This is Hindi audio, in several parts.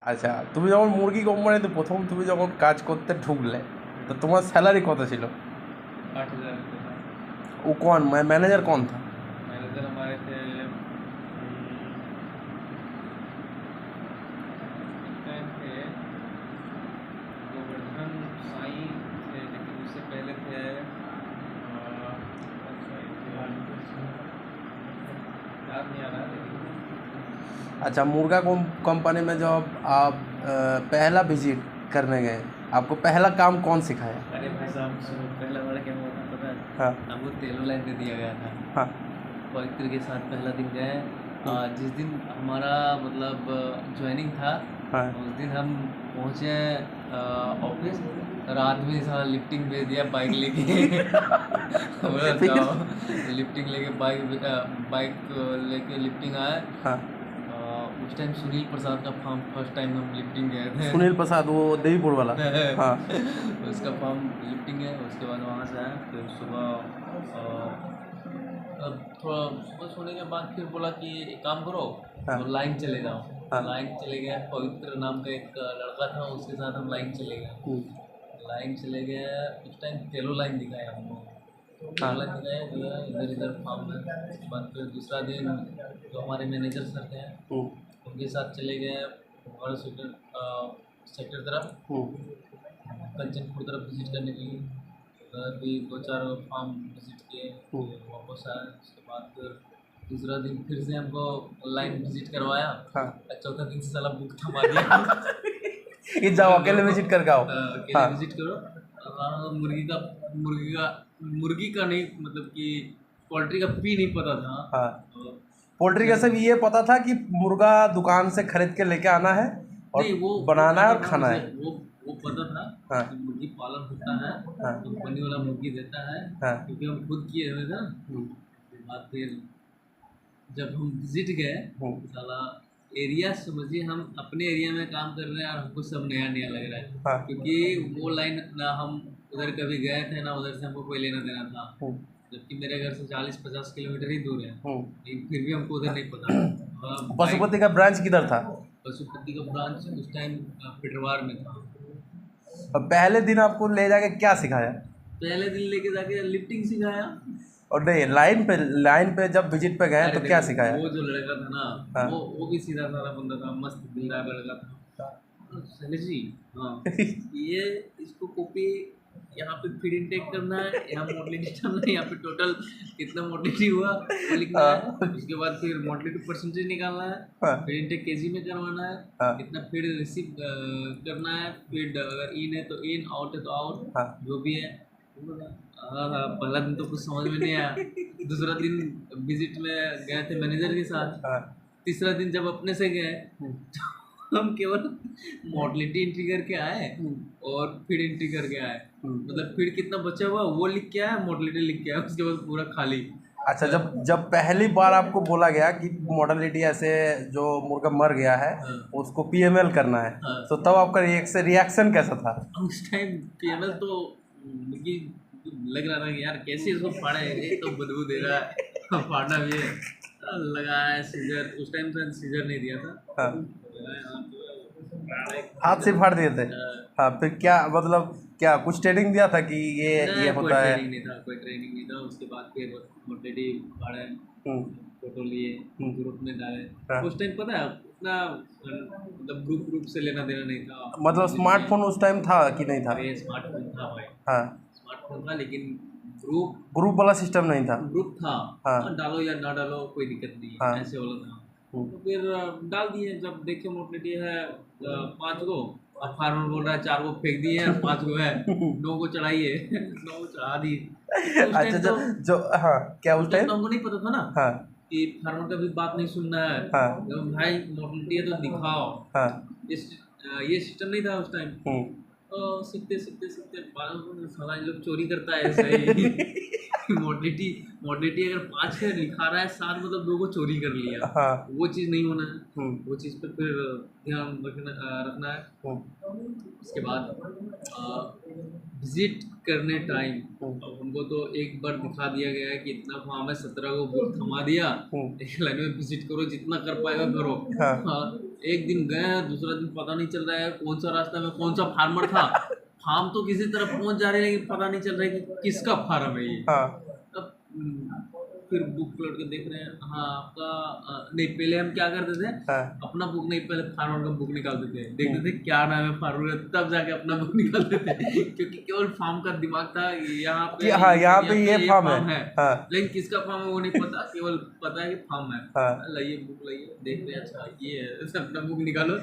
আচ্ছা, তুমি যখন মুরগি কোম্পানিতে প্রথম তুমি যখন কাজ করতে ঢুকলে, তো তোমার স্যালারি কত ছিল? 8,000 रुपये था। वो कौन मैनेजर कौन था? मैनेजर हमारे थे उस टाइम थे गोवर्धन साई थे, लेकिन उससे पहले थे कौन साई थे, याद नहीं आ रहा लेकिन अच्छा, मुर्गा कंपनी में जब आप पहला विजिट करने गए, आपको पहला काम कौन सिखाया? अरे भाई साहब सुनो, पहला वाला क्या हुआ था पता है? हाँ हमको तेलो लाइन दे दिया गया था। हाँ पवित्र के साथ पहला दिन गए। जिस दिन हमारा मतलब ज्वाइनिंग था, हाँ उस दिन हम पहुँचे ऑफिस। रात में सारा लिफ्टिंग भेज दिया बाइक लेके। बोला जाओ, लिफ्टिंग लेके बाइक लेके लिफ्टिंग आए। हाँ। उस टाइम सुनील प्रसाद का फार्म फर्स्ट टाइम हम लिफ्टिंग गए थे। सुनील प्रसाद, वो देवीपुर वाला। हाँ उसका फार्म लिफ्टिंग है। उसके बाद वहाँ से आए, फिर सुबह अब थोड़ा सुबह सोने के बाद फिर बोला कि एक काम करो, हाँ। तो लाइन चले जाओ। हाँ। लाइन चले गए। पवित्र नाम का एक लड़का था, उसके साथ हम लाइन चले गए। लाइन चले गए। उस टाइम तेलो लाइन दिखाया हमको। तेलो लाइन दिखाया, इधर इधर फार्म में। उसके बाद फिर दूसरा दिन जो हमारे मैनेजर सर थे, उनके साथ चले गए हमारे सेक्टर तरफ, कंचनपुर तरफ विजिट करने के लिए। उधर भी 2-4 फार्म विजिट किए, फिर वापस आए। उसके बाद फिर दूसरा दिन फिर से हमको लाइन विजिट करवाया। हाँ। चौथा दिन से साला बुक थमा दिया। ये जाओ अकेले विजिट कर आओ। अकेले हाँ। विजिट करो। मुर्गी का नहीं, मतलब कि पोल्ट्री का भी नहीं पता था। हाँ। पोल्ट्री का सिर्फ ये पता था कि मुर्गा दुकान से खरीद के लेके आना है और नहीं, वो बनाना है और पता था खाना मुझे, है। वो पता था हाँ। कि मुर्गी पालन होता है, हाँ। कंपनी वाला मुर्गी देता है, हाँ। क्योंकि हम खुद किए हुए थे ना। उसके बाद फिर जब हम विजिट गए, साला एरिया समझिए, हम अपने एरिया में काम कर रहे हैं और हमको सब नया नया लग रहा है। हाँ। क्योंकि वो लाइन ना हम उधर कभी गए थे ना उधर से हमको कोई लेना देना था, जबकि मेरे घर से 40-50 किलोमीटर ही दूर है। लेकिन फिर भी हमको उधर नहीं पता। पशुपति का ब्रांच किधर था? पशुपति का ब्रांच उस टाइम पिटरवार में था। और पहले दिन आपको ले जाके क्या सिखाया? पहले दिन लेके जाके लिफ्टिंग सिखाया। और नहीं, लाइन पे जब विजिट पे गए अरे तो क्या देखो, सिखाया? वो जो लड़का था ना, हाँ। वो भी सीधा साधा बंदा था, मस्त दिलदार लड़का था। शैलेश जी, हाँ, ये इसको कॉपी यहाँ पे फीड इनटेक करना है, यहाँ मोटिलिटी करना है, यहाँ पे टोटल कितना मोटिलिटी हुआ वो लिखना है। उसके बाद फिर मोटिलिटी परसेंटेज निकालना है, फीड इनटेक केजी में करवाना है, कितना फीड रिसीव करना है, फीड अगर इन है तो इन, आउट है तो आउट, जो भी है। हाँ हाँ, पहला दिन तो कुछ समझ में नहीं आया। दूसरा दिन विजिट में गए थे मैनेजर के साथ। तीसरा दिन जब अपने से गए तो हम केवल मोर्टलिटी एंट्री करके आए और फीड एंट्री करके आए। मतलब फीड कितना बचा हुआ वो लिख के आया, मोर्टलिटी लिख के आया, उसके बाद पूरा खाली। अच्छा, जब पहली बार आपको बोला गया कि मोर्टेलिटी ऐसे जो मुर्गा मर गया है उसको पीएमएल करना है, तो तब आपका रिएक्शन कैसा था? उस टाइम पीएमएल तो मुझे लग रहा था कि यार कैसे इसको फाड़ा है, ये तो बदबू दे रहा है, फाड़ना भी है। लगा है सीजर, उस टाइम तो सीजर नहीं दिया था। हाँ। हाथ से फाड़ दिए थे। हाँ, फिर क्या मतलब, क्या कुछ ट्रेनिंग दिया था कि ये होता है? कोई ट्रेनिंग नहीं था। उसके बाद फिर मोटेडी फाड़े, फोटो लिए, ग्रुप में डाले। उस टाइम पता है उतना मतलब ग्रुप से लेना देना नहीं था। मतलब स्मार्टफोन उस टाइम था कि नहीं था? अरे स्मार्टफोन था भाई। हाँ, स्मार्टफोन था, लेकिन ग्रुप वाला सिस्टम नहीं था। ग्रुप था। हाँ। डालो या ना डालो कोई दिक्कत नहीं, ऐसे वाला था। तो फिर डाल दिए। जब देखे मोटिलिटी है 5 गो, अब फार्मर बोल रहा है 4 गो फेंक दिए हैं, 5 गो है, 9 गो चढ़ाइए। 9 गो चढ़ा दी। अच्छा, जो हाँ, क्या उस टाइम हमको नहीं पता था ना। हाँ। कि फार्मर का भी बात नहीं सुनना है। हाँ। भाई मोटिलिटी है तो दिखाओ। हाँ। ये सिस्टम नहीं था उस टाइम। तो सीखते साला लोग चोरी करता है सही। मोटिलिटी अगर 5 है लिखा रहा है 7, मतलब 2 को चोरी कर लिया। हाँ। वो चीज़ नहीं होना है। वो चीज़ पे फिर ध्यान रखना है। उसके बाद विजिट करने टाइम अब हमको तो एक बार दिखा दिया गया है कि इतना फार्म है, 17 को बुक थमा दिया, एक लाइन में विजिट करो, जितना कर पाएगा करो। एक दिन गए, दूसरा दिन पता नहीं चल रहा है कौन सा रास्ता में कौन सा फार्मर था। फार्म तो किसी तरफ पहुंच जा रहे हैं लेकिन पता नहीं चल रहा है कि किसका फार्म है ये। हाँ तब फिर बुक पलट के देख रहे हैं, हाँ आपका नहीं, पहले हम क्या करते थे, हाँ अपना बुक नहीं, पहले फार्मर का बुक निकालते थे, देखते थे क्या नाम है फार्मर का, तब जाके अपना बुक निकालते थे। क्योंकि केवल फार्म का दिमाग था यहाँ पे, हाँ यहाँ पे ये फार्म है। हाँ लेकिन किसका फार्म है वो नहीं पता, केवल पता है कि फार्म है। हाँ लाइए बुक लाइए, देख रहे हैं अच्छा ये है, अपना बुक निकालो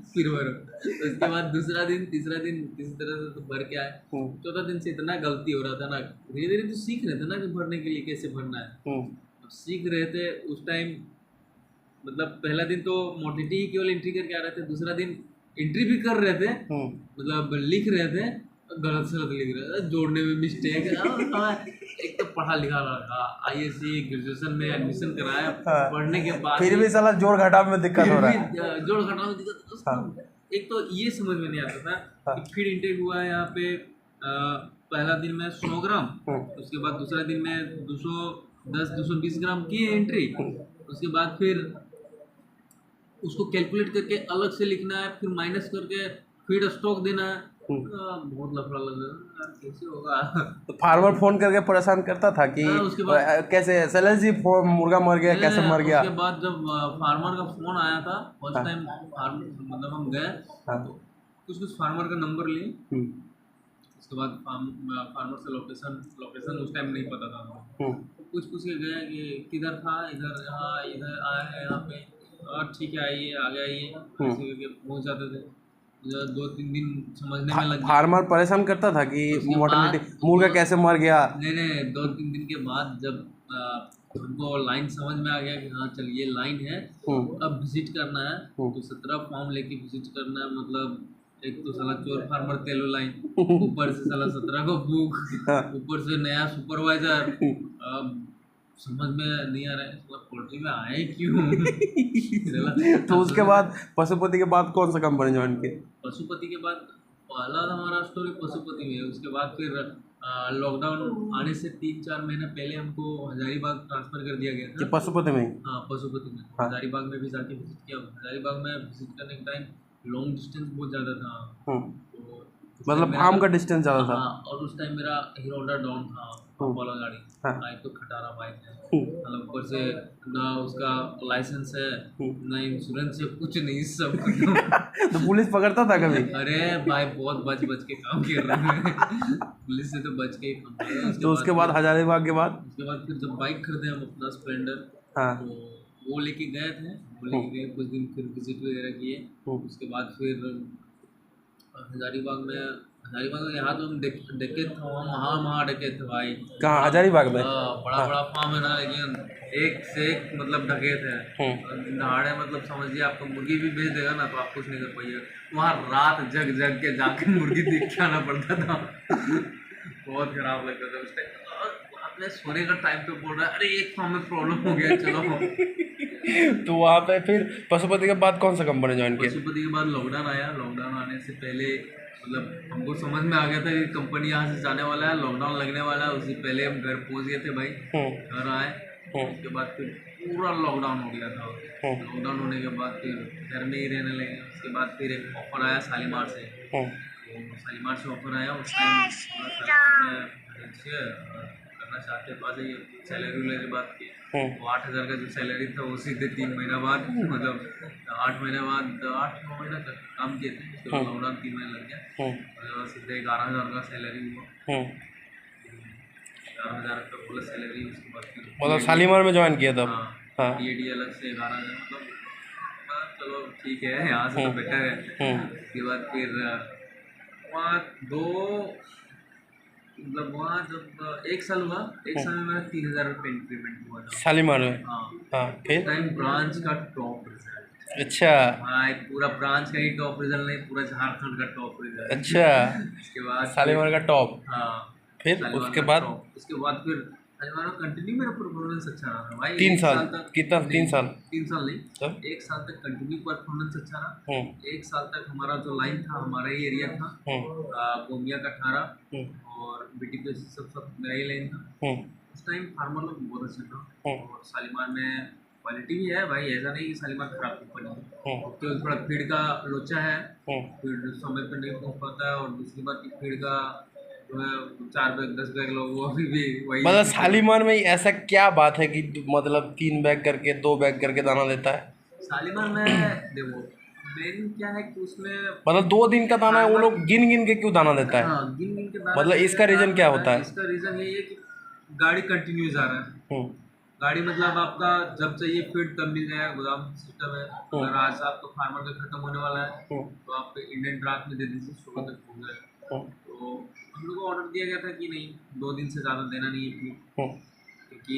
फिर भरो। तो उसके बाद दूसरा दिन तीसरा दिन किसी तरह से तो भर के आए। चौथा दिन से इतना गलती हो रहा था ना, धीरे धीरे तो सीख रहे थे ना कि भरने के लिए कैसे भरना है। अब सीख रहे थे उस टाइम, मतलब पहला दिन तो मोर्टिलिटी ही केवल एंट्री करके आ रहे थे, दूसरा दिन एंट्री भी कर रहे थे, मतलब लिख रहे थे, गलत सलत लिख रहे थे, जोड़ने में मिस्टेक। एक तो पढ़ा लिखा रहा, ISC ग्रेजुएशन में एडमिशन कराया, पढ़ने के बाद फिर भी साला जोड़ घटाव में दिक्कत हो रहा है। जोड़ घटाव में दिक्कत। एक तो ये समझ में नहीं आता था कि फिर इंटेक हुआ है यहाँ पे, पहला दिन में 100 ग्राम, उसके बाद दूसरा दिन में 220 ग्राम की एंट्री, उसके बाद फिर उसको कैलकुलेट करके अलग से लिखना है, फिर माइनस करके फीड स्टॉक देना है। बहुत लफड़ा लग रहा है यार, कैसे होगा। तो फार्मर फोन करके परेशान करता था कि उसके बाद कैसे सैलर जी मुर्गा मर गया, कैसे मर गया। उसके बाद जब फार्मर का फोन आया था फर्स्ट टाइम, मतलब हम गए तो कुछ फार्मर का नंबर लिए, उसके बाद फार्मर से लोकेशन उस टाइम नहीं पता था हमें, कुछ के गए कि किधर था, इधर, हाँ इधर आए हैं यहाँ पे, और ठीक है आइए आगे आइए, ऐसे करके पहुँच जाते थे। 2-3 दिन समझने में लग गया। फार्मर परेशान करता था कि मोर्टेलिटी मुर्गा कैसे मर गया। नहीं 2-3 दिन के बाद जब हमको लाइन समझ में आ गया कि हाँ चल ये लाइन है, अब विजिट करना है, तो 17 फॉर्म लेके विजिट करना है। मतलब एक तो साला चोर फार्मर तेलो लाइन, ऊपर से साला 17 को बुक, ऊपर से नया सुपरवाइजर, समझ में नहीं आ रहा है पोल्ट्री में आए क्यों। तो उसके बाद पशुपति के बाद कौन सा कंपनी ज्वाइन किया? पशुपति के बाद पहला हमारा स्टोरी पशुपति में है। उसके बाद फिर लॉकडाउन आने से 3-4 महीने पहले हमको हजारीबाग ट्रांसफर कर दिया गया था। पशुपति में? हाँ पशुपति में। हजारीबाग में भी जाके विजिट किया। हजारीबाग में विजिट करने के टाइम लॉन्ग डिस्टेंस बहुत ज़्यादा था, तो मतलब फार्म का डिस्टेंस ज़्यादा था। हाँ, और उस टाइम मेरा हीरो होंडा डॉन था वाला गाड़ी, बाइक तो खटारा बाइक है, मतलब ऊपर से ना उसका लाइसेंस है ना इंश्योरेंस है, कुछ नहीं सब। तो पुलिस पकड़ता था कभी? अरे भाई बहुत बच के काम कर रहे हैं, पुलिस से तो बच के ही काम कर रहे हैं। तो उसके बाद हजारीबाग के बाद फिर जब बाइक खरीदे हम अपना स्प्लेंडर, तो वो लेके गए थे, वो लेके गए कुछ दिन, फिर विजिट वगैरह किए। उसके बाद फिर हजारीबाग में यहाँ तो हम डके थे, वहाँ डके थे भाई। कहाँ? हजारीबाग में? बड़ा फार्म है ना, लेकिन एक से एक मतलब ढके थे दहाड़े। मतलब समझिए आपको मुर्गी भी बेच देगा ना तो आप कुछ नहीं कर पाइए। वहाँ रात जग के जाके मुर्गी देख के आना पड़ता था। बहुत खराब लगता था उस टाइम। अपने सोने का टाइम पे बोल रहा है अरे एक फार्म में प्रॉब्लम हो गया चलो। तो वहाँ पे फिर पशुपति के बाद कौन सा कंपनी ज्वाइन किया? पशुपति के बाद लॉकडाउन आया। लॉकडाउन आने से पहले मतलब हमको समझ में आ गया था कि कंपनी यहाँ से जाने वाला है, लॉकडाउन लगने वाला है। उससे पहले हम घर पहुँच गए थे भाई, घर आए। उसके बाद फिर पूरा लॉकडाउन हो गया था। लॉकडाउन होने के बाद फिर घर में ही रहने लगे। उसके बाद फिर एक ऑफर आया शालीमार से, तो शालीमार से ऑफर आया। उस टाइम करना चाहते पास ही सैलरी वैलरी बात की, तो 8,000 का जो सैलरी था वो सीधे 3 महीना बाद, मतलब 8 महीने बाद 8-9 महीना तक काम किए थे। उसके बाद लॉकडाउन 3 महीने लग गया, और सीधे 11,000 का सैलरी हुआ। 11,000 का बोला सैलरी। उसके बाद फिर मतलब शालीमार में ज्वाइन किया था? हाँ DAD अलग से 11,000, मतलब चलो ठीक है यहाँ से तो बेटर है। उसके बाद फिर वहाँ मतलब वहाँ जब 1 साल हुआ, 1 साल में मेरा 3,000 रुपये इंक्रीमेंट हुआ था शालीमार में। हाँ फिर टाइम ब्रांच का टॉप रिजल्ट। अच्छा। हाँ पूरा ब्रांच का ही टॉप रिजल्ट नहीं, पूरा झारखंड का टॉप रिजल्ट। अच्छा। उसके बाद शालीमार का टॉप। हाँ फिर उसके बाद फिर शालीमार कंटिन्यू मेरा परफॉर्मेंस अच्छा रहा था भाई। 3 साल तक कितना? 3 साल? 3 साल नहीं, 1 साल तक कंटिन्यू परफॉर्मेंस अच्छा रहा। 1 साल तक हमारा जो लाइन था हमारा ही एरिया था, गोमिया का 18 और BTP सब मेरा ही लाइन था। उस टाइम फार्मर लोग बहुत अच्छा था। और शालीमार में क्वालिटी भी है भाई, ऐसा नहीं कि शालीमार खराब कंपनी है। हम्म, तो थोड़ा फीड का लोचा है, हम्म। फीड समय पर नहीं पहुंच पाता है, और दूसरी बात की फीड का जो है 4 बैग 10 बैग लोग वो अभी भी वही मतलब शालीमार में ऐसा क्या बात है कि मतलब 3 बैग करके 2 बैग करके दाना देता है? शालीमार में देखो मेन क्या है कि उसमें मतलब 2 दिन का दाना है, वो फार्मर, लोग गिन गिन के क्यों दाना देता है? हाँ गिन गिन के दाना मतलब देने इसका का रीजन कारण क्या होता होता है, है? इसका रीजन यही है कि गाड़ी कंटिन्यू जा रहा है। हम्म, गाड़ी मतलब आपका जब चाहिए फीड तब मिल जाएगा, गोदाम सिस्टम है। अगर आज आपका फार्मर का खत्म होने वाला है हम्म, तो आप इंडियन ट्राक में दे दीजिए, सुबह तक पहुँच जाएगा। हम्म, तो हम लोग को ऑर्डर दिया गया था कि नहीं 2 दिन से ज़्यादा देना नहीं है फीड, हम्म। क्योंकि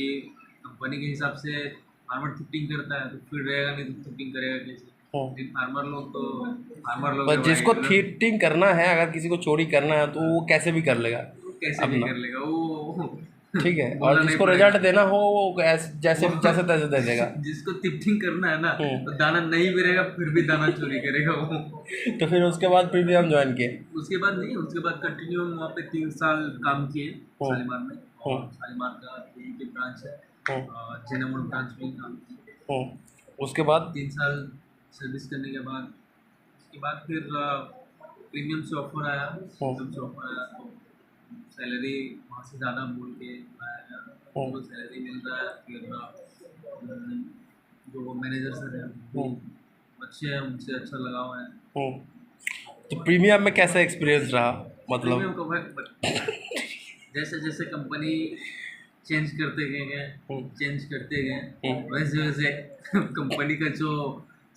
कंपनी के हिसाब से फार्मर थिफ्टिंग करता है, तो फीड रहेगा नहीं तो थिफ्टिंग करेगा कैसे? हम्म। लेकिन फार्मर लोग है पर भाई, जिसको तो थीटिंग करना है, अगर किसी को चोरी करना है तो वो कैसे भी कर लेगा वो कैसे भी अपना। कर लेगा वो ठीक है, और बोलना नहीं जिसको पड़ेगा। रिजल्ट देना हो वो जैसे जैसे तैसे दे देगा। जिसको थिफ्टिंग करना है ना, हम्म। तो दाना नहीं भी रहेगा फिर भी दाना चोरी करेगा वो। तो फिर उसके बाद प्रीमियम ज्वाइन किए। उसके बाद नहीं, उसके बाद कंटिन्यू हम वहाँ पे 3 साल काम किए हम्म, शालीमार में। और हम्म, शालीमार का यही के ब्रांच है, हम्म, जेनामोड़ ब्रांच में ही काम किए। उसके बाद 3 साल सर्विस करने के बाद, उसके बाद फिर प्रीमियम से ऑफर आया, हम्म, प्रीमियम से ऑफर आया तो सैलरी वहाँ से ज़्यादा बोल के आया गया, हम्म, तो सैलरी मिल रहा है। फिर जो मैनेजर सर हैं वो हम्म, अच्छे हैं, उनसे अच्छा लगा हुआ है। हम्म। तो प्रीमियम में कैसा एक्सपीरियंस रहा प्रीमियम मतलब? का भाई जैसे जैसे कंपनी चेंज करते गए हम्म, चेंज करते गए हम्म, वैसे वैसे कंपनी का जो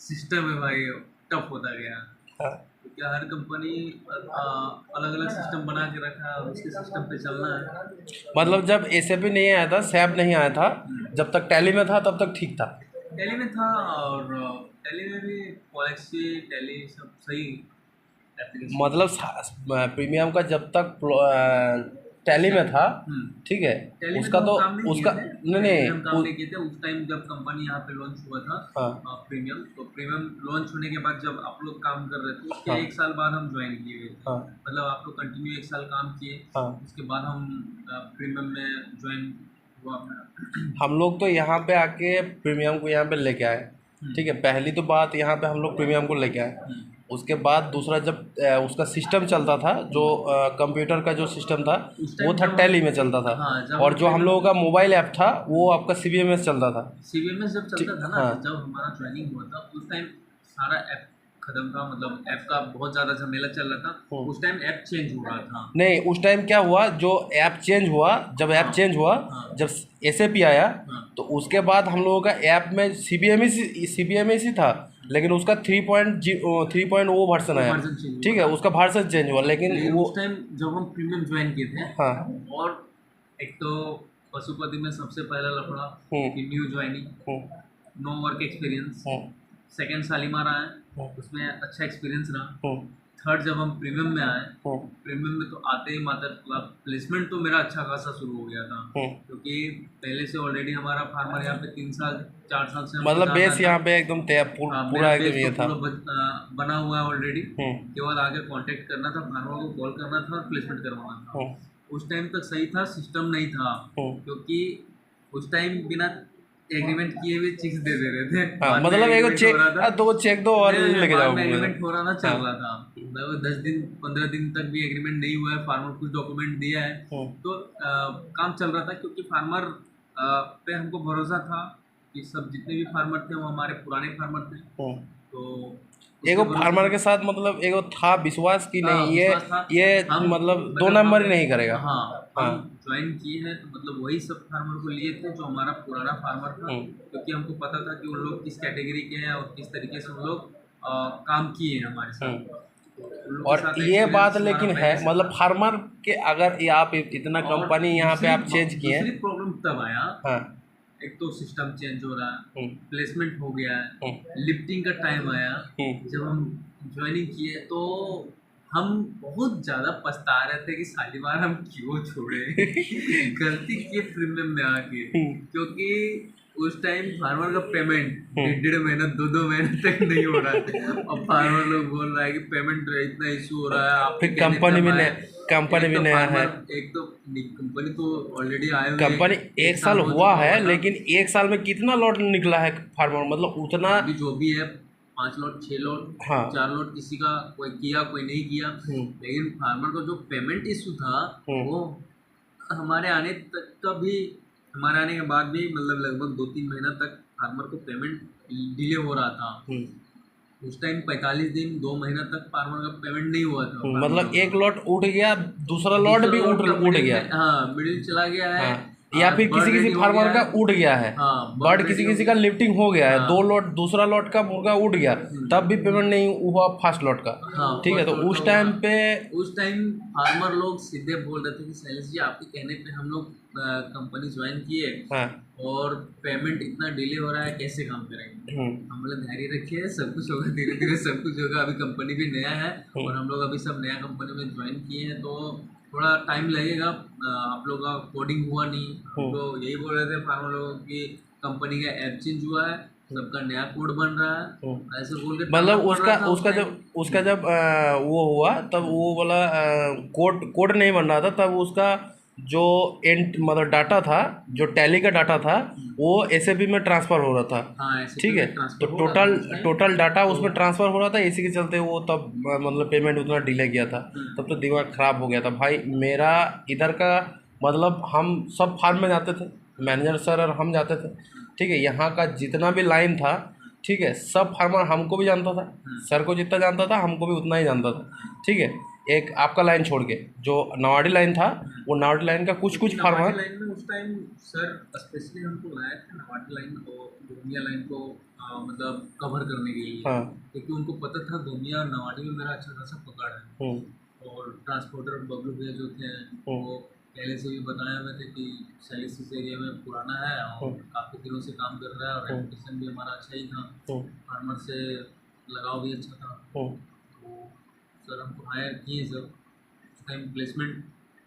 सिस्टम है भाई टफ होता गया, हाँ। क्योंकि हर कंपनी अलग अलग सिस्टम बना के रखा है और उसके सिस्टम पे चलना है। मतलब जब SAP नहीं आया था, सैप नहीं आया था, जब तक टैली में था तब तक ठीक था। टैली में था, और टैली में भी पॉलिसी टैली सब सही एप्लीकेशन मतलब प्रीमियम का जब तक टैली में था, हम्म ठीक है, टैली में तो उसका हम तो काम नहीं उसका किए थे, नहीं टैली में हम काम नहीं नहीं किए थे उस टाइम जब कंपनी यहाँ पे लॉन्च हुआ था। हाँ, प्रीमियम तो प्रीमियम लॉन्च होने के बाद जब आप लोग काम कर रहे थे उसके हाँ, 1 साल बाद हम ज्वाइन किए हुए थे। हाँ, मतलब आप लोग कंटिन्यू 1 साल काम किए, हाँ। उसके बाद हम प्रीमियम में ज्वाइन हुआ अपना। हम लोग तो यहाँ पे आके प्रीमियम को यहाँ पे लेके आए। ठीक है, पहली तो बात यहाँ पे हम लोग प्रीमियम को लेके आए। हम्म, उसके बाद दूसरा, जब उसका सिस्टम चलता था, जो कंप्यूटर का जो सिस्टम था उस वो टाइम था जब टैली में चलता था। हाँ जब और हम जो हम लोगों का मोबाइल ऐप था वो आपका CBMS चलता था। CBMS जब चलता था ना, हाँ, जब हमारा ज्वाइनिंग हुआ था उस टाइम सारा ऐप खत्म था, मतलब ऐप का बहुत ज़्यादा झमेला चल रहा था। उस टाइम ऐप चेंज हो रहा था। नहीं, उस टाइम क्या हुआ, जो ऐप चेंज हुआ, जब ऐप हाँ चेंज हुआ, हाँ जब SAP आया, हाँ तो उसके बाद हम लोगों का ऐप में CBMS ही था, लेकिन उसका 3.0 वर्जन वो आया। वर्जन चेंज ठीक हुआ है, था। उसका वर्जन चेंज हुआ, लेकिन लेकिन वो उस टाइम जब हम प्रीमियम ज्वाइन किए थे, हाँ, और एक तो पशुपति में सबसे पहला लफड़ा हम्म, कि न्यू ज्वाइनिंग, हम्म, नो वर्क एक्सपीरियंस। हम्म, सेकंड शालीमार आया, हम्म, उसमें अच्छा एक्सपीरियंस रहा। हम्म, थर्ड जब हम प्रीमियम में आए, हम्म, प्रीमियम में तो आते ही मात्र प्लेसमेंट तो मेरा अच्छा खासा शुरू हो गया था, हम्म। क्योंकि पहले से ऑलरेडी हमारा फार्मर यहाँ पे 3 साल 4 साल से हमको मतलब जानता बेस था। यहाँ पे एकदम तैयार हाँ मेरा पूरा एकदम बेस ये तो था। पूरा बना हुआ है ऑलरेडी, हम्म, केवल आगे कांटेक्ट करना था, फार्मर को कॉल करना था और प्लेसमेंट करवाना था। हम्म, उस टाइम तक सही था, सिस्टम नहीं था, हम्म। क्योंकि उस टाइम बिना एग्रीमेंट किए हुए चिक्स दे दे रहे थे। हाँ, बाद में मतलब एगो एग्रीमेंट हो चेक, रहा था, 2 चेक दो और नहीं, लेके बाद जाओ में मुझे। एग्रीमेंट हो रहा था, चल हाँ, रहा था। मतलब 10 दिन 15 दिन तक भी एग्रीमेंट नहीं हुआ है, फार्मर कुछ डॉक्यूमेंट दिया है, तो काम चल रहा था, क्योंकि फार्मर पे हमको भरोसा था कि सब जितने भी फार्मर थे वो हमारे पुराने फार्मर थे, हम्म। तो उसके एगो भरोसे फार्मर से के साथ मतलब एगो था विश्वास कि हाँ नहीं, विश्वास था। ये हम मतलब 2 मतलब नंबर हम ही नहीं करेगा। हाँ हाँ, हम ज्वाइन किए हैं तो मतलब वही सब फार्मर को लिए थे जो हमारा पुराना फार्मर था, हम्म, क्योंकि हमको पता था कि उन लोग किस कैटेगरी के हैं और किस तरीके से उन लोग काम किए हैं हमारे साथ, हम्म। तो उन लोग के और साथ ये बात एक्सपीरियंस हमारा लेकिन है, पहले से मतलब था। फार्मर के अगर ये आप इतना और कंपनी यहाँ पे आप चेंज किए दूसरी हैं। प्रॉब्लम तब आया, हाँ, एक तो सिस्टम चेंज हो रहा है, हम्म, प्लेसमेंट हो गया है, हम्म, लिफ्टिंग का टाइम आया। हम्म, जब हम ज्वाइनिंग किए तो हम बहुत ज़्यादा पछता रहे थे कि शालीमार हम क्यों छोड़े गलती किए प्रीमियम में आके, हम्म, क्योंकि उस टाइम फार्मर का पेमेंट 1.5 महीना 2 महीने तक नहीं हो रहा है। अब फार्मर लोग बोल रहा है कि पेमेंट इतना इशू हो रहा है, आप फिर कंपनी भी नया है। एक तो कंपनी तो ऑलरेडी आए हुए कंपनी एक साल हुआ है, लेकिन एक साल में कितना लॉट निकला है फार्मर, मतलब उतना जो भी है 5 लॉट 6 लॉट, हाँ 4 लॉट, किसी का कोई किया कोई नहीं किया, लेकिन फार्मर का जो पेमेंट इशू था वो हमारे आने तक का भी, हमारे आने के बाद भी मतलब लगभग 2-3 महीना तक फार्मर को पेमेंट डिले हो रहा था। उस टाइम 45 दिन 2 महीना तक फार्मर का पेमेंट नहीं हुआ था। मतलब एक लॉट उठ गया, दूसरा लॉट भी उठ गया, हाँ मिडिल चला गया है, या फिर किसी फार्मर का उठ गया है, बर्ड किसी का लिफ्टिंग हो गया है, 2 लॉट दूसरा लॉट का मुर्गा उठ गया, तब भी पेमेंट नहीं हुआ फर्स्ट लॉट का। ठीक है, तो उस टाइम फार्मर लोग सीधे बोल रहे थे कि शैलेश जी आपके कहने पे हम लोग कंपनी ज्वाइन किए और पेमेंट इतना डिले हो रहा है, कैसे काम करेंगे। हम लोग धैर्य रखिए, सब कुछ होगा, धीरे धीरे सब कुछ होगा। अभी कंपनी भी नया है और हम लोग अभी सब नया कंपनी में ज्वाइन किए हैं, तो थोड़ा टाइम लगेगा। आप लोग का कोडिंग हुआ नहीं, हम लोग यही बोल रहे थे फार्मर लोगों की कंपनी का ऐप चेंज हुआ है, सबका नया कोड बन रहा है, ऐसे बोल के मतलब उसका जब वो हुआ तब वो वाला कोड नहीं बन रहा था, तब उसका जो मतलब डाटा था, जो टैली का डाटा था वो एसएपी में ट्रांसफ़र हो रहा था। ठीक है, तो टोटल डाटा उसमें ट्रांसफ़र हो रहा था, इसी के चलते वो तब मतलब पेमेंट उतना डिले किया था। तब तो दिमाग ख़राब हो गया था भाई मेरा इधर का। मतलब हम सब फार्म में जाते थे, मैनेजर सर और हम जाते थे। ठीक है, यहाँ का जितना भी लाइन था, ठीक है, सब फार्मर हमको भी जानता था, सर को जितना जानता था हमको भी उतना ही जानता था। ठीक है, एक आपका लाइन छोड़ के जो नवाड़ी लाइन था, वो नवाड़ी लाइन का कुछ फार्मर लाइन में उस टाइम सर स्पेशली हमको लाया था नवाड़ी लाइन को, गोमिया लाइन को मतलब कवर करने के लिए। क्योंकि उनको पता था गोमिया और नवाड़ी में मेरा अच्छा खासा पकड़ है, और ट्रांसपोर्टर बबलू भैया जो थे वो पहले से भी बताए हुए थे कि शैलेश इस एरिया में पुराना है और काफ़ी दिनों से काम कर रहा है, और रेपुटेशन भी हमारा अच्छा ही था, फार्मर से लगाव भी अच्छा था। तो सर हमको हायर किए सर, उस टाइम प्लेसमेंट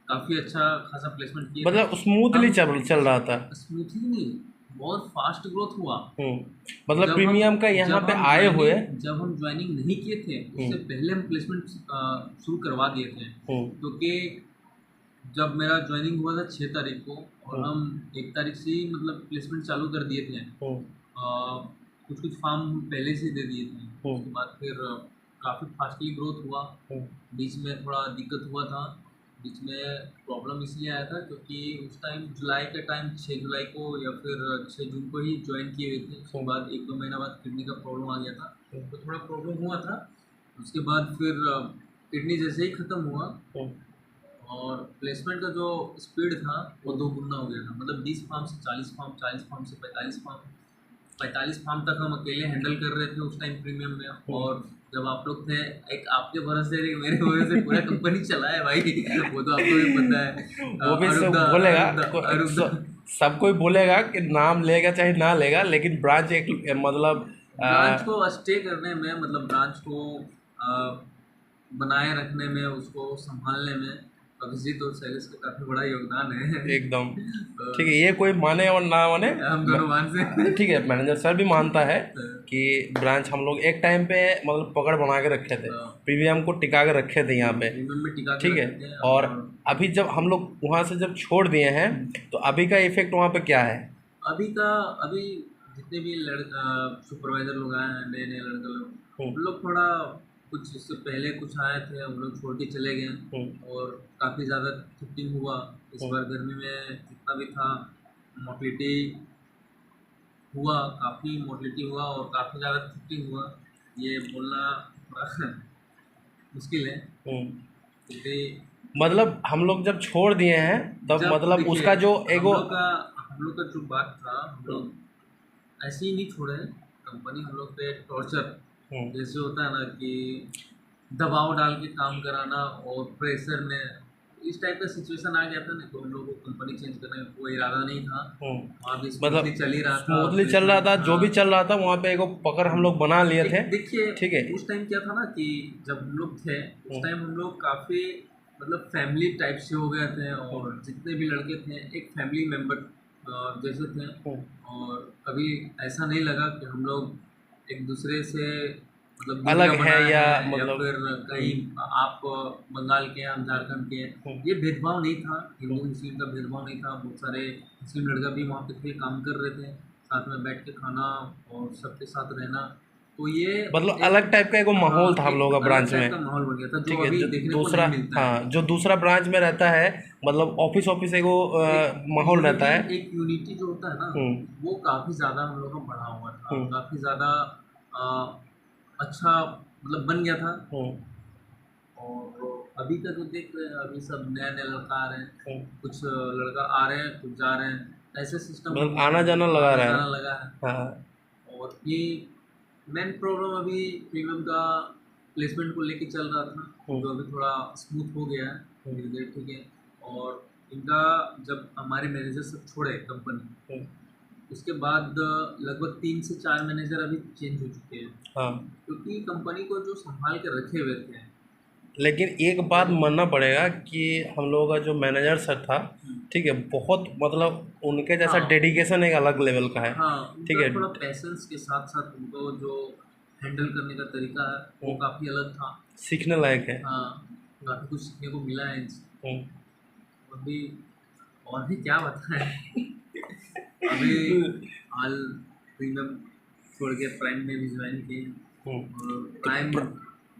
काफ़ी अच्छा खासा प्लेसमेंट किया, मतलब स्मूथली चल रहा था। स्मूथली नहीं, बहुत फास्ट ग्रोथ हुआ। मतलब प्रीमियम का यहाँ पे आए हुए जब हम ज्वाइनिंग नहीं किए थे उससे पहले हम प्लेसमेंट शुरू करवा दिए थे, क्योंकि जब मेरा ज्वाइनिंग हुआ था 6 तारीख को और हम 1 तारीख से ही मतलब प्लेसमेंट चालू कर दिए थे। कुछ फार्म पहले से दे दिए थे। उसके बाद फिर काफ़ी फास्टली ग्रोथ हुआ। बीच में थोड़ा दिक्कत हुआ था, बीच में प्रॉब्लम इसलिए आया था क्योंकि उस टाइम जुलाई के टाइम 6 जुलाई को या फिर 6 जून को ही ज्वाइन किए हुए थे। उसके बाद 1-2 महीना बाद किडनी का प्रॉब्लम आ गया था, तो थोड़ा प्रॉब्लम हुआ था। उसके बाद फिर किडनी जैसे ही ख़त्म हुआ और प्लेसमेंट का जो स्पीड था वो 2 गुना हो गया था। मतलब 20 फार्म से 40 फार्म, 40 फार्म से 45 फार्म तक हम अकेले हैंडल कर रहे थे उस टाइम प्रीमियम में। और जब आप लोग थे, एक आपके भरोसे मेरे भरोसे पूरा कंपनी चला है भाई, वो तो आपको भी पता है। वो भी सब बोलेगा, सब कोई बोलेगा कि नाम लेगा चाहे ना लेगा, लेकिन ब्रांच एक मतलब ब्रांच को स्टे करने में, मतलब ब्रांच को बनाए रखने में, उसको संभालने में अभिजीत और शैलेश का काफ़ी बड़ा योगदान है। एकदम ठीक है, ये कोई माने और ना माने, हम दोनों मानते। ठीक है, मैनेजर सर भी मानता है कि ब्रांच हम लोग एक टाइम पे मतलब पकड़ बना के रखे थे, प्रीमियम को टिका के रखे थे यहाँ पे। ठीक है, और अभी जब हम लोग वहाँ से जब छोड़ दिए हैं तो अभी का इफेक्ट वहाँ पे क्या है? अभी जितने भी सुपरवाइजर लोग आए हैं, नए लड़के लोग, उन लोग थोड़ा कुछ इससे पहले कुछ आए थे, हम लोग छोड़ के चले गए और काफ़ी ज़्यादा शिफ्टिंग हुआ। इस बार गर्मी में जितना भी था मोर्टलिटी हुआ, काफ़ी मोर्टलिटी हुआ और काफ़ी ज़्यादा शिफ्टिंग हुआ। ये बोलना थोड़ा मुश्किल है क्योंकि मतलब हम लोग जब छोड़ दिए हैं तब मतलब उसका जो एगो हम लोग का जो बात था, हम लोग ऐसे ही नहीं छोड़े कंपनी, हम लोग पे टॉर्चर जैसे होता है ना कि दबाव डाल के काम कराना और प्रेशर में, इस टाइप का सिचुएशन आ गया था ना, तो हम लोग को कंपनी चेंज करने का कोई इरादा नहीं था। मतलब चल ही रहा था, स्मूथली चल रहा था, जो भी चल रहा था वहाँ पे एगो पकड़ हम लोग बना लिए थे। देखिए, ठीक है, उस टाइम क्या था ना कि जब हम लोग थे उस टाइम हम लोग काफ़ी मतलब फैमिली टाइप से हो गए थे, और जितने भी लड़के थे एक फैमिली मेम्बर जैसे थे। और कभी ऐसा नहीं लगा कि हम लोग एक दूसरे से मतलब अलग दूरियां है बनाए या हैं, या मतलब। फिर कहीं आप बंगाल के हैं, हम झारखंड के हैं, ये भेदभाव नहीं था। हिंदू मुस्लिम का भेदभाव नहीं था। बहुत सारे मुस्लिम लड़का भी वहाँ पे थे, काम कर रहे थे, साथ में बैठ के खाना और सबके साथ रहना। तो ये मतलब एक, अलग टाइप का एक वो माहौल हाँ, था हम एक लोगों का अलग ब्रांच टाइप में। का माहौल बन गया था जो ठीक है, अभी जो देखने को दूसरा, नहीं मिलता है। हाँ, जो दूसरा ब्रांच में रहता है, मतलब ऑफिस ऑफिस एक वो एक माहौल रहता यूनिटी, है। एक यूनिटी जो होता है ना, हम्म। वो काफ़ी ज़्यादा हम लोग का बढ़ा हुआ था, हम्म। काफ़ी ज़्यादा अच्छा मतलब बन गया था। हम्म। और अभी का जो देख रहे हैं, अभी सब नया नया लड़का आ रहे हैं, हम्म। कुछ लड़का आ रहे हैं, कुछ जा रहे हैं, ऐसे सिस्टम हो मतलब गया आना है, जाना लगा आना रहा जाना है। लगा है। हाँ। और ये मेन प्रॉब्लम अभी प्रीमियम का प्लेसमेंट को लेके चल रहा था, हम्म। जो अभी थोड़ा स्मूथ हो गया है हम्म। धीरे धीरे, ठीक है। और इनका जब हमारे मैनेजर सब छोड़े कंपनी, हम्म। उसके बाद लगभग 3 से 4 मैनेजर अभी चेंज हो चुके हैं, हाँ, क्योंकि कंपनी को जो संभाल के रखे हुए थे लेकिन एक बात वो। मानना पड़ेगा कि हम लोगों का जो मैनेजर सर था, हम्म, ठीक है, बहुत मतलब उनके जैसा हाँ, डेडिकेशन एक अलग लेवल का है। हाँ, ठीक उनका है। थोड़ा पैसेंस के साथ साथ उनको जो हैंडल करने का तरीका है वो हम्म, काफ़ी अलग था। सीखने लायक है। हाँ, काफ़ी कुछ सीखने को मिला है इनसे। हम्म। अभी और भी क्या बताएं। अभी हाल प्रीमियम छोड़ के प्राइम में भी ज्वाइन किए। और प्राइम,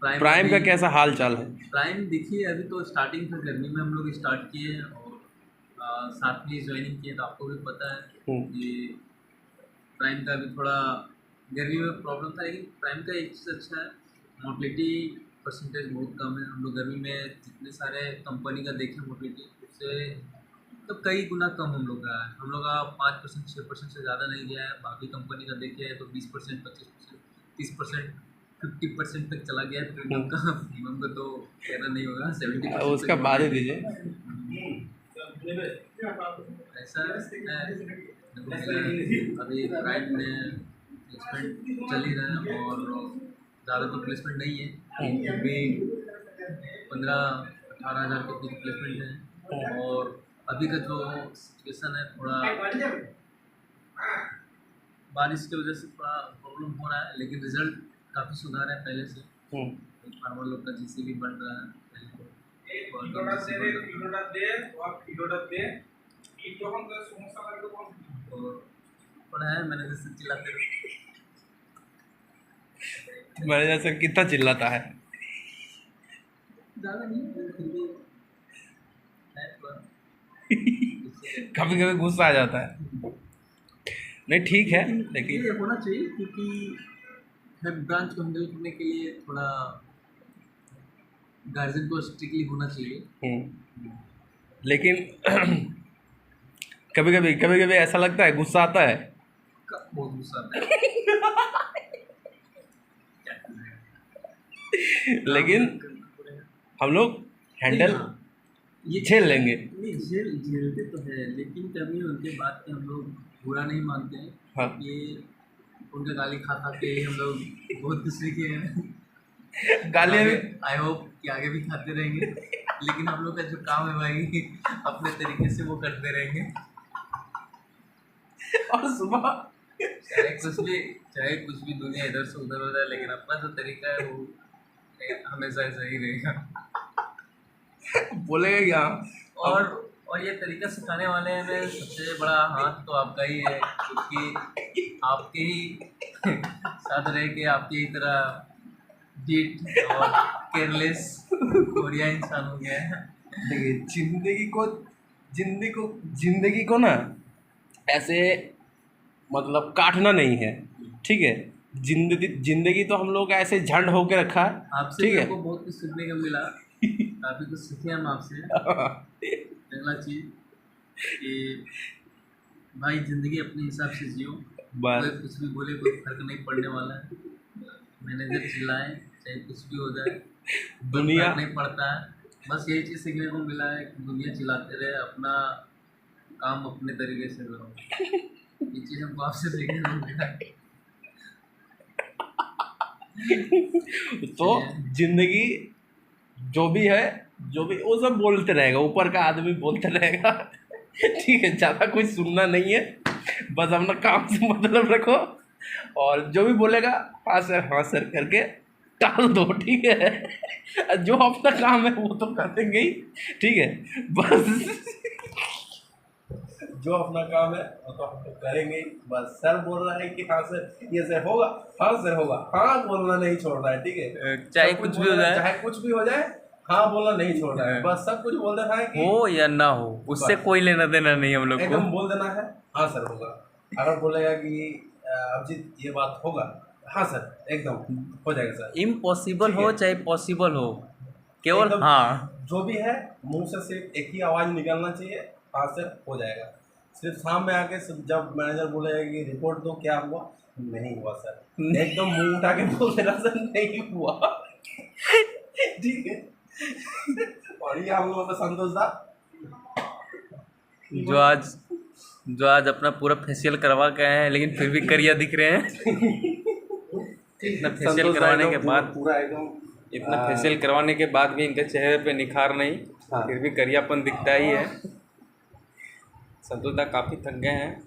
प्राइम प्राइम अभी, का कैसा हाल चाल है? प्राइम देखिए अभी तो स्टार्टिंग था, गर्मी में हम लोग स्टार्ट किए हैं और साथ में ज्वाइनिंग किए, तो आपको भी पता है हम्म। कि प्राइम का भी थोड़ा गर्मी में प्रॉब्लम था। लेकिन प्राइम का एक चीज़ अच्छा है, मोर्टलिटी परसेंटेज बहुत कम है। हम लोग गर्मी में जितने सारे कंपनी का देखें मोर्टलिटी, उससे तो कई गुना कम हम लोग का है। हम लोग का 5%, 6% से ज़्यादा नहीं गया है। बाकी कंपनी का देखें तो 20%, 25%, 30%, 50% तक चला गया है प्रीमियम का। प्रीमियम का तो कहना नहीं होगा, 70% उसका तक बाद ही मोर्टलिटी। दीजिए। ऐसा है, देखो अभी प्राइम में प्लेसमेंट चल ही रहा है और ज़्यादा तो प्लेसमेंट नहीं है, फिर भी 15-18 हज़ार के कुछ प्लेसमेंट है। और अभी का जो सिचुएशन है, थोड़ा बारिश की वजह से थोड़ा प्रॉब्लम हो रहा है, लेकिन रिजल्ट काफ़ी सुधार है पहले से। फार्मर लोग का जीसी भी बढ़ रहा है पहले तो, और कम GC बढ़ रहा है। और थोड़ा है मैंने जैसे चिल्लाते रहे। मैनेजर सर कितना चिल्लाता है? ज़्यादा नहीं है, फिर भी है थोड़ा गुस्से में। कभी कभी गुस्सा आ जाता है। नहीं, ठीक है, लेकिन लेकिन। ये होना चाहिए, क्योंकि हेड ब्रांच को हैंडल करने के लिए थोड़ा गार्जियन को स्ट्रिक्टली होना चाहिए। लेकिन कभी कभी ऐसा लगता है, गुस्सा आता है। बहुत गुस्सा आता है, क्या करें, काम लेकिन करना पड़ेगा। हम लोग नहीं, हैंडल हाँ, ये झेल लेंगे। नहीं, झेलते तो है, लेकिन कभी उनके बात पे हम लोग बुरा नहीं मानते हैं, हाँ। क्योंकि उनके गाली खा खा के हम लोग बहुत कुछ सीखे हैं। और गालियाँ आगे भी। आई होप कि आगे भी खाते रहेंगे। लेकिन हम लोग का जो काम है भाई, अपने तरीके से वो करते रहेंगे। और सुबह चाहे कुछ भी दुनिया इधर से उधर हो जाए, लेकिन अपना जो तरीका है वो हमेशा ऐसा ही रहेगा। बोलेगा क्या? और और ये तरीका सिखाने वाले में सबसे बड़ा हाथ तो आपका ही है, क्योंकि आपके ही साथ रह के आपकी ही तरह डीट और केयरलेस बढ़िया इंसान हो गया है। देखिए, जिंदगी को ना ऐसे मतलब काटना नहीं है। ठीक है। जिंदगी जिंदगी तो हम लोग का ऐसे झंड होके रखा है। आपसे ठीक भी है। हमको बहुत कुछ सीखने को मिला, काफ़ी कुछ सीखे हम आपसे। पहला चीज़ कि भाई ज़िंदगी अपने हिसाब से जियो, कोई बस। कुछ भी बोले कोई फर्क नहीं पड़ने वाला है। मैनेजर चिल्लाए चाहे कुछ भी हो जाए, कोई दुनिया। फर्क नहीं पड़ता है। बस यही चीज़ सीखने को मिला है कि दुनिया चिल्लाते रहे, अपना काम अपने तरीके से करो। ये चीज़ हमको आपसे सीखने को मिला है। तो जिंदगी जो भी है, जो भी वो सब बोलते रहेगा, ऊपर का आदमी बोलते रहेगा। ठीक है, ज़्यादा कुछ सुनना नहीं है, बस अपना काम से मतलब रखो, और जो भी बोलेगा हाँ सर करके टाल दो, ठीक है। जो अपना काम है वो तो कर देंगे ही, ठीक है, बस जो अपना काम है वो तो हम लोग करेंगे ही। बस सर बोल रहा है कि हाँ सर ये सर होगा, हाँ सर होगा, हाँ बोलना नहीं छोड़ रहा है, ठीक है, चाहे सब कुछ भी बोल हो रहा है, जाए, चाहे कुछ भी हो जाए, हाँ बोलना नहीं छोड़ रहा है, बस सब कुछ बोल रहा है कि हो या ना हो, उससे बस। कोई लेना देना नहीं हम लोग को। एकदम बोल देना है हाँ सर होगा। अगर बोलेगा कि अभिजीत ये बात होगा, हाँ सर एकदम हो जाएगा सर, इम्पॉसिबल ठीक हो है। चाहे पॉसिबल हो, केवल एकदम हाँ। जो भी है मुंह से सिर्फ एक ही आवाज़ निकलना चाहिए, हाँ सर हो जाएगा। सिर्फ शाम में आके जब मैनेजर बोलेगा कि रिपोर्ट दो क्या हुआ, नहीं हुआ सर, एकदम मुंह उठा के बोल देना सर नहीं हुआ, ठीक है। और ये हम लोगों का संतोष दा जो आज अपना पूरा फेशियल करवा के आए हैं, लेकिन फिर भी करिया दिख रहे हैं। इतना फेशियल करवाने के बाद, पूरा एकदम इतना फेशियल करवाने के बाद भी इनके चेहरे पे निखार नहीं, हाँ। फिर भी करियापन दिखता ही है। संतोष दा काफ़ी थक गए हैं,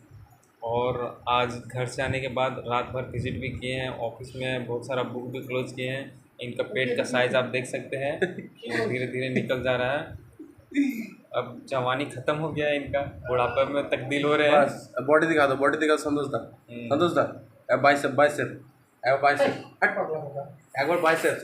और आज घर से आने के बाद रात भर विजिट भी किए हैं, ऑफिस में बहुत सारा बुक भी क्लोज किए हैं। इनका पेट का साइज आप देख सकते हैं, धीरे धीरे निकल जा रहा है। अब जवानी खत्म हो गया है इनका, बुढ़ापे में तब्दील हो रहे हैं। बस बॉडी दिखा दो, बॉडी दिखा संतोष दा, संतोष दा बाइसेप बाइसेप, एक बार बाइसेप